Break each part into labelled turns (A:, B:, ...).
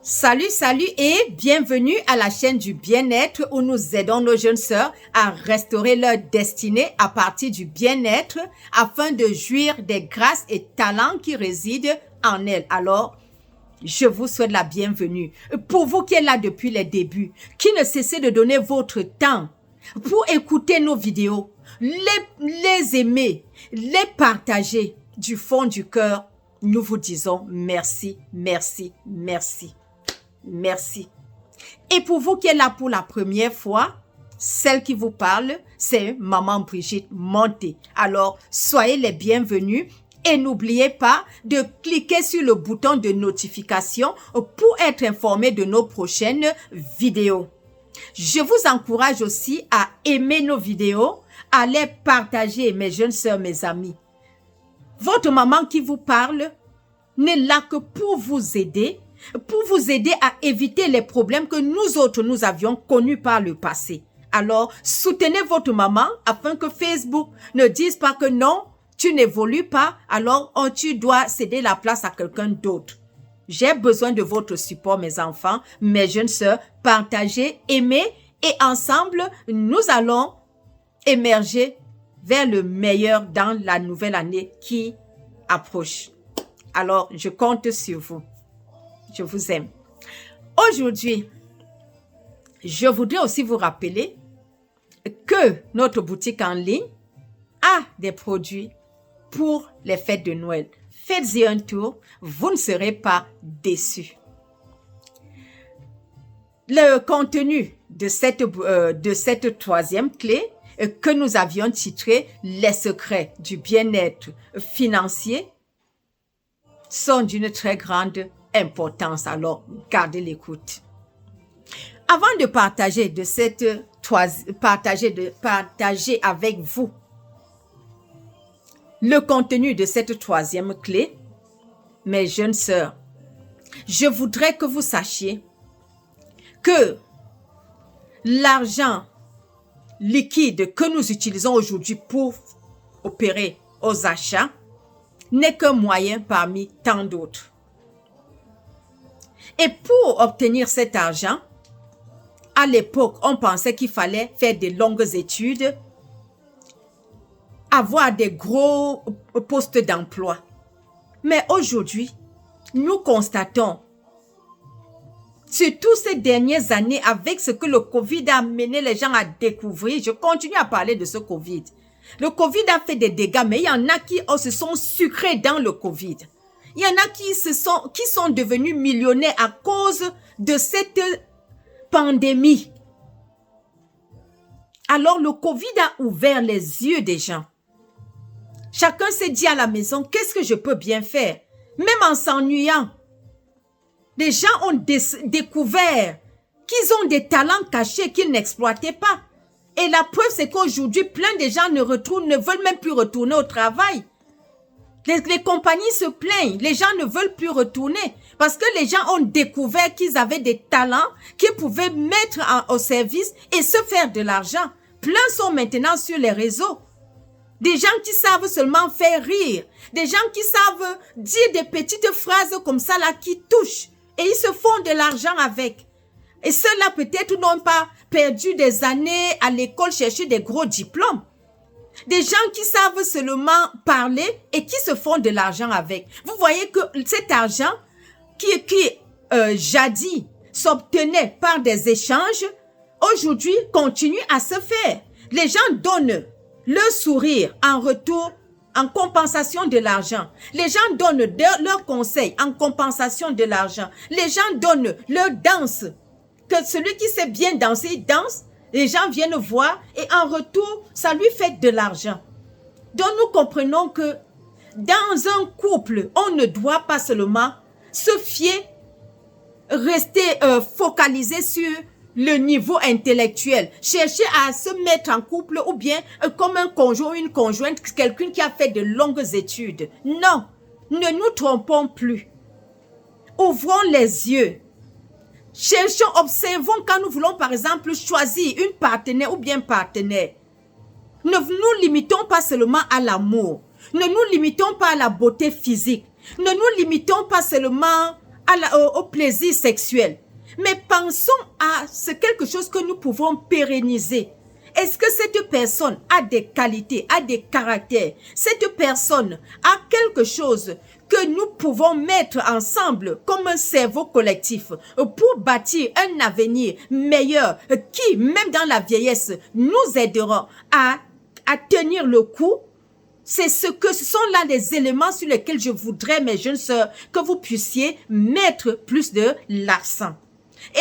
A: Salut, salut et bienvenue à la chaîne du bien-être où nous aidons nos jeunes sœurs à restaurer leur destinée à partir du bien-être afin de jouir des grâces et talents qui résident en elles. Alors, je vous souhaite la bienvenue. Pour vous qui êtes là depuis les débuts, qui ne cessez de donner votre temps pour écouter nos vidéos, les aimer, les partager du fond du cœur, nous vous disons merci, merci, merci. Merci. Et pour vous qui êtes là pour la première fois, celle qui vous parle, c'est Maman Brigitte Monté. Alors, soyez les bienvenus et n'oubliez pas de cliquer sur le bouton de notification pour être informé de nos prochaines vidéos. Je vous encourage aussi à aimer nos vidéos, à les partager, mes jeunes sœurs, mes amis. Votre maman qui vous parle n'est là que pour vous aider à éviter les problèmes que nous autres, nous avions connus par le passé. Alors, soutenez votre maman afin que Facebook ne dise pas que non, tu n'évolues pas, alors tu dois céder la place à quelqu'un d'autre. J'ai besoin de votre support, mes enfants, mes jeunes sœurs. Partagez, aimez et ensemble, nous allons émerger vers le meilleur dans la nouvelle année qui approche. Alors, je compte sur vous. Je vous aime. Aujourd'hui, je voudrais aussi vous rappeler que notre boutique en ligne a des produits pour les fêtes de Noël. Faites-y un tour, vous ne serez pas déçus. Le contenu de cette troisième clé que nous avions titré « Les secrets du bien-être financier » sont d'une très grande importance, alors gardez l'écoute. Avant de partager avec vous le contenu de cette troisième clé, mes jeunes sœurs, je voudrais que vous sachiez que l'argent liquide que nous utilisons aujourd'hui pour opérer aux achats n'est qu'un moyen parmi tant d'autres. Et pour obtenir cet argent, à l'époque, on pensait qu'il fallait faire de longues études, avoir des gros postes d'emploi. Mais aujourd'hui, nous constatons, surtout ces dernières années, avec ce que le Covid a amené les gens à découvrir, je continue à parler de ce Covid. Le Covid a fait des dégâts, mais il y en a qui se sont sucrés dans le Covid. Il y en a qui sont devenus millionnaires à cause de cette pandémie. Alors, le Covid a ouvert les yeux des gens. Chacun s'est dit à la maison, qu'est-ce que je peux bien faire? Même en s'ennuyant. Les gens ont découvert qu'ils ont des talents cachés qu'ils n'exploitaient pas. Et la preuve, c'est qu'aujourd'hui, plein de gens ne veulent même plus retourner au travail. Les compagnies se plaignent, les gens ne veulent plus retourner parce que les gens ont découvert qu'ils avaient des talents qu'ils pouvaient mettre au service et se faire de l'argent. Plein sont maintenant sur les réseaux. Des gens qui savent seulement faire rire, des gens qui savent dire des petites phrases comme ça là qui touchent et ils se font de l'argent avec. Et ceux-là peut-être n'ont pas perdu des années à l'école chercher des gros diplômes. Des gens qui savent seulement parler et qui se font de l'argent avec. Vous voyez que cet argent qui jadis s'obtenait par des échanges, aujourd'hui continue à se faire. Les gens donnent leur sourire en retour, en compensation de l'argent. Les gens donnent leurs conseils en compensation de l'argent. Les gens donnent leur danse. Que celui qui sait bien danser, il danse. Les gens viennent voir et en retour, ça lui fait de l'argent. Donc nous comprenons que dans un couple, on ne doit pas seulement se fier, rester focalisé sur le niveau intellectuel, chercher à se mettre en couple ou bien comme un conjoint ou une conjointe, quelqu'un qui a fait de longues études. Non, ne nous trompons plus. Ouvrons les yeux. Cherchons, observons quand nous voulons par exemple choisir une partenaire ou bien partenaire. Ne nous limitons pas seulement à l'amour. Ne nous limitons pas à la beauté physique. Ne nous limitons pas seulement au plaisir sexuel. Mais pensons à quelque chose que nous pouvons pérenniser. Est-ce que cette personne a des qualités, a des caractères? Cette personne a quelque chose que nous pouvons mettre ensemble comme un cerveau collectif pour bâtir un avenir meilleur qui, même dans la vieillesse, nous aidera à tenir le coup? Ce sont là les éléments sur lesquels je voudrais, mes jeunes sœurs, que vous puissiez mettre plus de l'accent.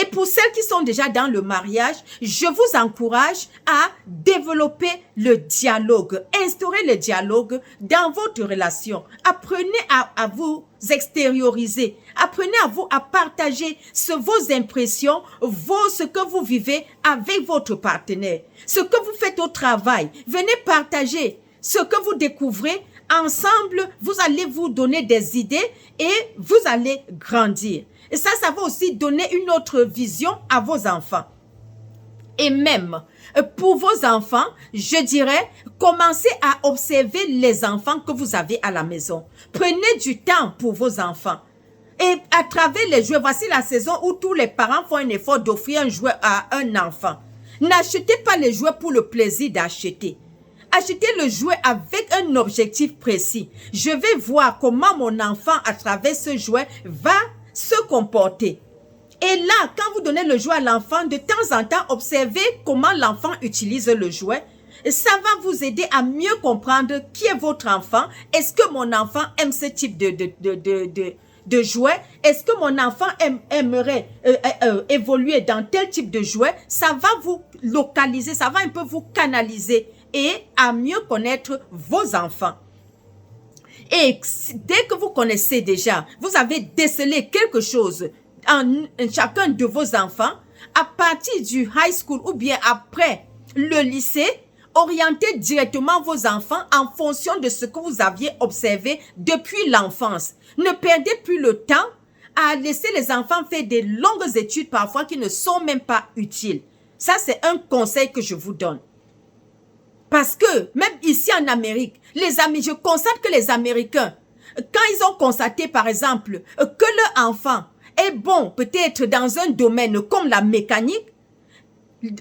A: Et pour celles qui sont déjà dans le mariage, je vous encourage à développer le dialogue, instaurer le dialogue dans votre relation. Apprenez à vous extérioriser, apprenez à partager vos impressions, ce que vous vivez avec votre partenaire, ce que vous faites au travail. Venez partager ce que vous découvrez. Ensemble, vous allez vous donner des idées et vous allez grandir. Et ça va aussi donner une autre vision à vos enfants. Et même, pour vos enfants, je dirais, commencez à observer les enfants que vous avez à la maison. Prenez du temps pour vos enfants. Et à travers les jouets, voici la saison où tous les parents font un effort d'offrir un jouet à un enfant. N'achetez pas les jouets pour le plaisir d'acheter. Achetez le jouet avec un objectif précis. Je vais voir comment mon enfant, à travers ce jouet, va se comporter. Et là, quand vous donnez le jouet à l'enfant, de temps en temps, observez comment l'enfant utilise le jouet. Ça va vous aider à mieux comprendre qui est votre enfant. Est-ce que mon enfant aime ce type de jouet? Est-ce que mon enfant aimerait évoluer dans tel type de jouet? Ça va vous localiser, ça va un peu vous canaliser et à mieux connaître vos enfants. Et dès que vous connaissez déjà, vous avez décelé quelque chose en chacun de vos enfants, à partir du high school ou bien après le lycée, orientez directement vos enfants en fonction de ce que vous aviez observé depuis l'enfance. Ne perdez plus le temps à laisser les enfants faire des longues études parfois qui ne sont même pas utiles. Ça, c'est un conseil que je vous donne. Parce que, même ici en Amérique, je constate que les Américains, quand ils ont constaté, par exemple, que leur enfant est bon, peut-être dans un domaine comme la mécanique,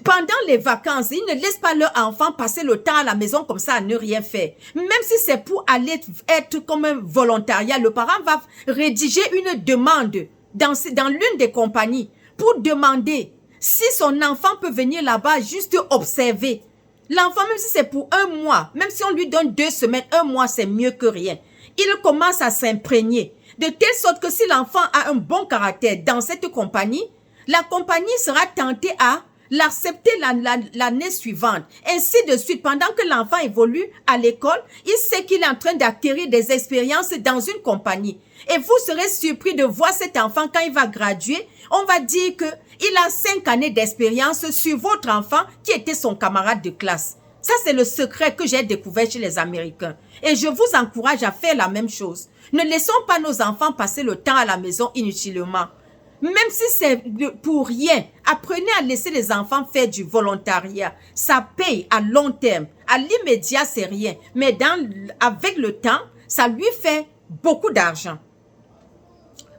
A: pendant les vacances, ils ne laissent pas leur enfant passer le temps à la maison comme ça à ne rien faire. Même si c'est pour aller être comme un volontariat, le parent va rédiger une demande dans l'une des compagnies pour demander si son enfant peut venir là-bas juste observer. L'enfant, même si c'est pour un mois, même si on lui donne 2 semaines, 1 mois, c'est mieux que rien. Il commence à s'imprégner. De telle sorte que si l'enfant a un bon caractère dans cette compagnie, la compagnie sera tentée à l'accepter l'année suivante. Ainsi de suite, pendant que l'enfant évolue à l'école, il sait qu'il est en train d'acquérir des expériences dans une compagnie. Et vous serez surpris de voir cet enfant quand il va graduer. On va dire que il a 5 années d'expérience sur votre enfant qui était son camarade de classe. Ça, c'est le secret que j'ai découvert chez les Américains. Et je vous encourage à faire la même chose. Ne laissons pas nos enfants passer le temps à la maison inutilement. Même si c'est pour rien, apprenez à laisser les enfants faire du volontariat. Ça paye à long terme. À l'immédiat, c'est rien. Mais avec le temps, ça lui fait beaucoup d'argent.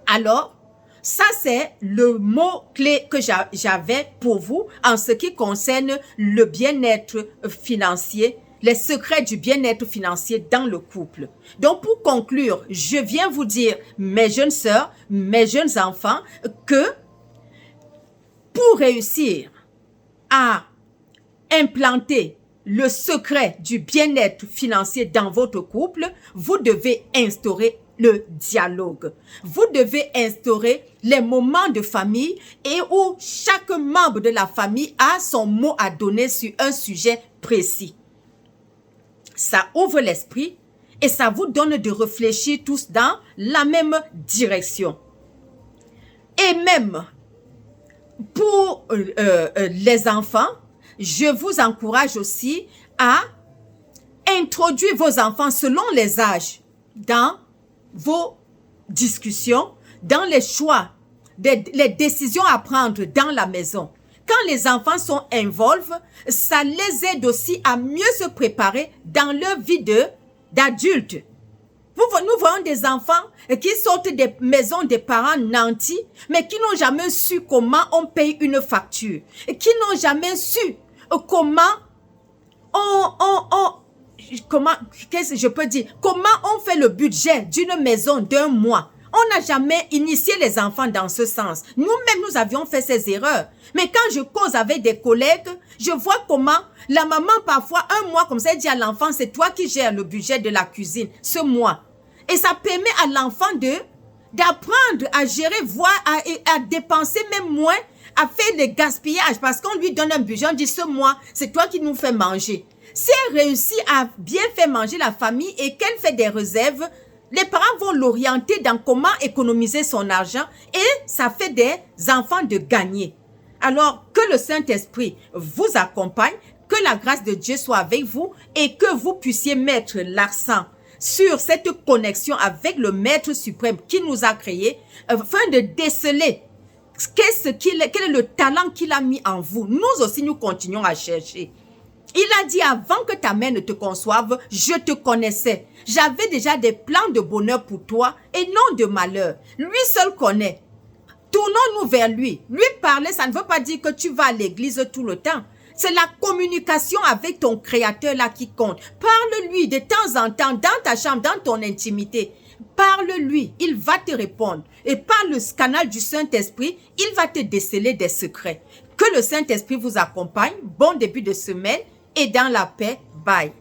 A: Alors, ça, c'est le mot-clé que j'avais pour vous en ce qui concerne le bien-être financier, les secrets du bien-être financier dans le couple. Donc, pour conclure, je viens vous dire, mes jeunes sœurs, mes jeunes enfants, que pour réussir à implanter le secret du bien-être financier dans votre couple, vous devez instaurer le dialogue. Vous devez instaurer les moments de famille et où chaque membre de la famille a son mot à donner sur un sujet précis. Ça ouvre l'esprit et ça vous donne de réfléchir tous dans la même direction. Et même pour les enfants, je vous encourage aussi à introduire vos enfants selon les âges dans vos discussions, dans les choix, les décisions à prendre dans la maison. Quand les enfants sont involvés, ça les aide aussi à mieux se préparer dans leur vie d'adulte. Nous voyons des enfants qui sortent des maisons des parents nantis, mais qui n'ont jamais su comment on paye une facture, et qui n'ont jamais su comment qu'est-ce que je peux dire, comment on fait le budget d'une maison d'un mois. On n'a jamais initié les enfants dans ce sens. Nous-mêmes, nous avions fait ces erreurs. Mais quand je cause avec des collègues, je vois comment la maman, parfois, un mois comme ça, elle dit à l'enfant, c'est toi qui gères le budget de la cuisine ce mois. Et ça permet à l'enfant d'apprendre à gérer, voire à dépenser même moins, à faire des gaspillages. Parce qu'on lui donne un budget, on dit, ce mois, c'est toi qui nous fais manger. Si elle réussit à bien faire manger la famille et qu'elle fait des réserves, les parents vont l'orienter dans comment économiser son argent et ça fait des enfants de gagner. Alors, que le Saint-Esprit vous accompagne, que la grâce de Dieu soit avec vous et que vous puissiez mettre l'accent sur cette connexion avec le Maître suprême qui nous a créés, afin de déceler quel est le talent qu'il a mis en vous. Nous aussi, nous continuons à chercher. Il a dit, avant que ta mère ne te conçoive, je te connaissais. J'avais déjà des plans de bonheur pour toi et non de malheur. Lui seul connaît. Tournons-nous vers lui. Lui parler, ça ne veut pas dire que tu vas à l'église tout le temps. C'est la communication avec ton Créateur là qui compte. Parle-lui de temps en temps, dans ta chambre, dans ton intimité. Parle-lui, il va te répondre. Et par le canal du Saint-Esprit, il va te déceler des secrets. Que le Saint-Esprit vous accompagne. Bon début de semaine et dans la paix. Bye.